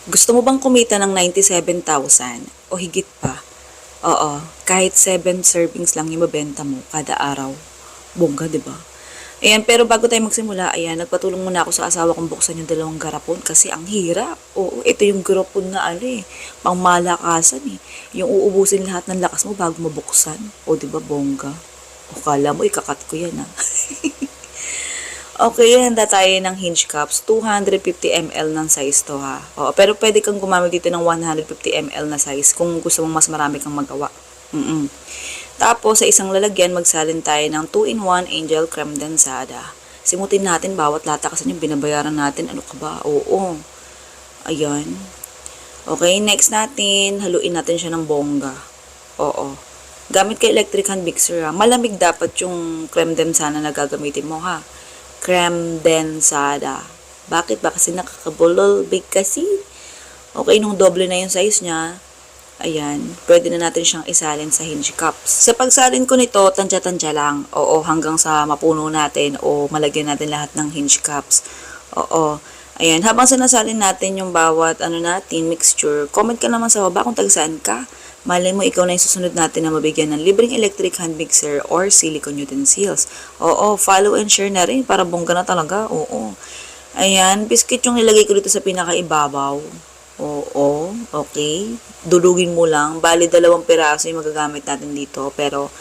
Gusto mo bang kumita ng 97,000 o higit pa? Oo, kahit 7 servings lang yung mabenta mo kada araw. Bongga, 'di ba? Ayan, pero bago tayo magsimula, ayan, nagpatulong muna ako sa asawa kong buksan yung dalawang garapon kasi ang hirap. Oo, ito yung garapon na ano eh, pangmalakasan eh. Yung uubusin lahat ng lakas mo bago mabuksan. O, 'di ba, bongga? O, kala mo, ikakat ko yan ah. Okay, handa tayo ng hinge cups. 250 ml ng size to ha. Oo, pero pwede kang gumamit dito ng 150 ml na size kung gusto mong mas marami kang magawa. Tapos, sa isang lalagyan, magsalin tayo ng 2-in-1 Angel Creme Densada. Simutin natin bawat lata kasi yung binabayaran natin. Ano ka ba? Oo. Ayan. Okay, next natin, haluin natin siya ng bongga. Oo. Gamit kay electric hand mixer ha. Malamig dapat yung creme densada na gagamitin mo ha. Creme densada. Bakit ba? Kasi nakakabulol. Big kasi. Okay, nung doble na yung size niya, ayan, pwede na natin siyang isalin sa hinge cups. Sa pagsalin ko nito, tansya-tansya lang. Oo, hanggang sa mapuno natin o malagyan natin lahat ng hinge cups. Oo. Ayan, habang sinasalin natin yung bawat natin, mixture, comment ka naman sa baba kung tagsaan ka. Malay mo, ikaw na yung susunod natin na mabigyan ng libreng electric hand mixer or silicone utensils. Oo, follow and share na rin para bongga na talaga. Oo. Ayan, biscuit yung nilagay ko dito sa pinakaibabaw. Oo, okay. Dulugin mo lang. Bali, 2 piraso yung magagamit natin dito. Pero,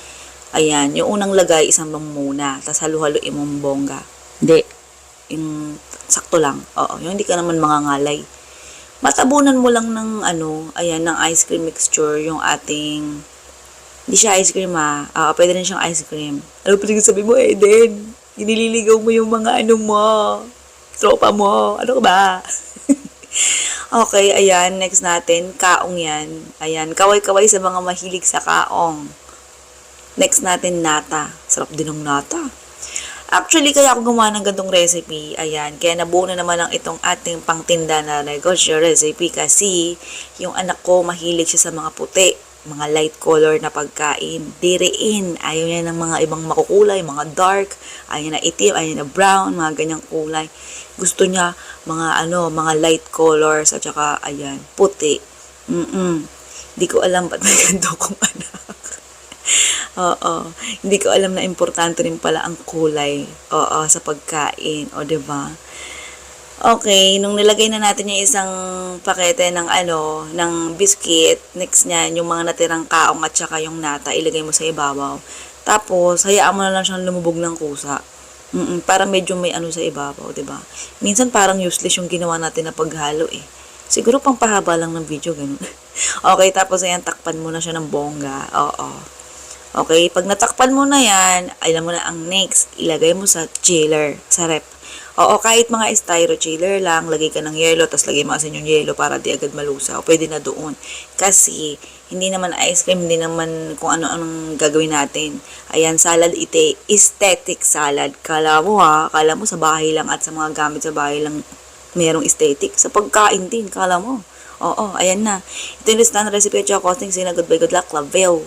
ayan, yung unang lagay, isang bang muna. Tapos halo-haloin mong bongga. Hindi. Yung sakto lang. Oo, yung hindi ka naman mangangalay. Matabunan mo lang ng ayan, ng ice cream mixture, yung ating, hindi siya ice cream pwede rin siyang ice cream. Ano pa rin sabi mo, Eden? Inililigaw mo yung mga mo, tropa mo, ano ka ba? Okay, ayan, next natin, kaong yan. Ayan, kaway-kaway sa mga mahilig sa kaong. Next natin, nata. Sarap din ng nata. Actually, kaya ako gumawa ng gantong recipe, ayan, kaya nabuo na naman ang itong ating pangtinda na negosyo recipe kasi yung anak ko mahilig siya sa mga puti, mga light color na pagkain. Diriin, ayaw niya ng mga ibang makukulay, mga dark, ayaw na itim, ayaw na brown, mga ganyang kulay. Gusto niya mga light colors at saka, ayan, puti. Hindi ko alam ba't may ganito kong anak. Oo. Hindi ko alam na importante rin pala ang kulay. Oo, sa pagkain. O, diba? Okay, nung nilagay na natin yung isang pakete ng ng biscuit, next niyan, yung mga natirang kaong at saka yung nata, ilagay mo sa ibabaw. Tapos, hayaan mo na lang siyang lumubog ng kusa. Para medyo may sa ibabaw, 'di ba? Minsan parang useless yung ginawa natin na paghalo eh. Siguro pang pahaba lang ng video ganun. Okay, tapos ayan, takpan mo na siya ng bongga. Oo. Okay, pag natakpan mo na yan, alam mo na ang next, ilagay mo sa chiller, sa rep. Oo, kahit mga styro chiller lang, lagay ka ng yelo, tapos lagay mo asin yung yelo para di agad malusaw. Pwede na doon. Kasi, hindi naman ice cream, hindi naman kung ano-anong gagawin natin. Ayan, salad ite, aesthetic salad. Kala mo sa bahay lang at sa mga gamit sa bahay lang merong aesthetic. Sa pagkain din, kala mo. Oo, ayan na. Ito yung list na recipe at costing. Sina, goodbye, good luck, love you.